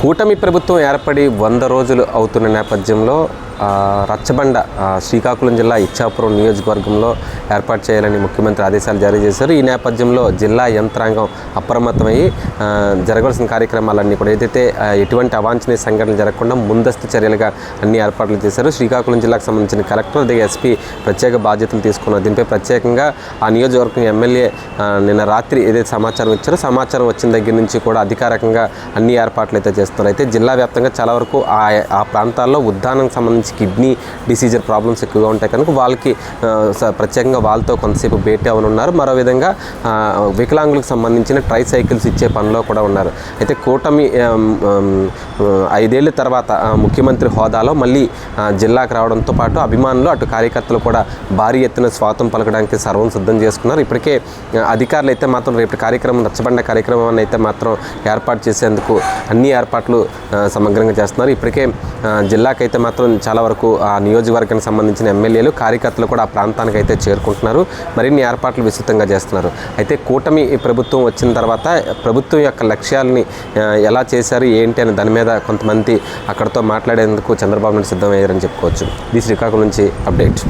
కూటమి ప్రభుత్వం ఏర్పడి 100 రోజులు అవుతున్న నేపథ్యంలో రచ్చబండ శ్రీకాకుళం జిల్లా ఇచ్చాపురం నియోజకవర్గంలో ఏర్పాటు చేయాలని ముఖ్యమంత్రి ఆదేశాలు జారీ చేశారు. ఈ నేపథ్యంలో జిల్లా యంత్రాంగం అప్రమత్తమయ్యి జరగాల్సిన కార్యక్రమాలన్నీ కూడా ఏదైతే ఎటువంటి అవాంఛనీయ సంఘటనలు జరగకుండా ముందస్తు చర్యలుగా అన్ని ఏర్పాట్లు చేశారు. శ్రీకాకుళం జిల్లాకు సంబంధించిన కలెక్టర్ అదే ఎస్పీ ప్రత్యేక బాధ్యతలు తీసుకున్నారు. దీనిపై ప్రత్యేకంగా ఆ నియోజకవర్గం ఎమ్మెల్యే నిన్న రాత్రి ఏదైతే సమాచారం ఇచ్చారో సమాచారం వచ్చిన దగ్గర నుంచి కూడా అధికారికంగా అన్ని ఏర్పాట్లు అయితే చేస్తున్నారు. అయితే జిల్లా వ్యాప్తంగా చాలా వరకు ఆ ప్రాంతాల్లో ఉద్దానంకి సంబంధించి కిడ్నీ డిసీజర్ ప్రాబ్లమ్స్ ఎక్కువగా ఉంటాయి కనుక వాళ్ళకి ప్రత్యేకంగా వాళ్ళతో కొంతసేపు భేటీ అవనున్నారు. మరో విధంగా వికలాంగులకు సంబంధించిన ట్రైసైకిల్స్ ఇచ్చే పనిలో కూడా ఉన్నారు. అయితే కూటమి 5 ఏళ్ల తర్వాత ముఖ్యమంత్రి హోదాలో మళ్ళీ జిల్లాకు రావడంతో పాటు అభిమానులు అటు కార్యకర్తలు కూడా భారీ ఎత్తున స్వాగతం పలకడానికి సర్వం సిద్ధం చేసుకున్నారు. ఇప్పటికే అధికారులు అయితే మాత్రం రేపు కార్యక్రమం రచ్చబండ కార్యక్రమాన్ని అయితే మాత్రం ఏర్పాటు చేసేందుకు అన్ని ఏర్పాట్లు సమగ్రంగా చేస్తున్నారు. ఇప్పటికే జిల్లాకైతే మాత్రం చాలా వరకు ఆ నియోజకవర్గానికి సంబంధించిన ఎమ్మెల్యేలు కార్యకర్తలు కూడా ఆ ప్రాంతానికి అయితే చేరుకుంటున్నారు. మరిన్ని ఏర్పాట్లు విస్తృతంగా చేస్తున్నారు. అయితే కూటమి ప్రభుత్వం వచ్చిన తర్వాత ప్రభుత్వం యొక్క లక్ష్యాలని ఎలా చేశారు ఏంటి అని దాని మీద కొంతమంది అక్కడితో మాట్లాడేందుకు చంద్రబాబు నాయుడు సిద్ధమయ్యారని చెప్పుకోవచ్చు. ది శ్రీకాకుళం నుంచి అప్డేట్.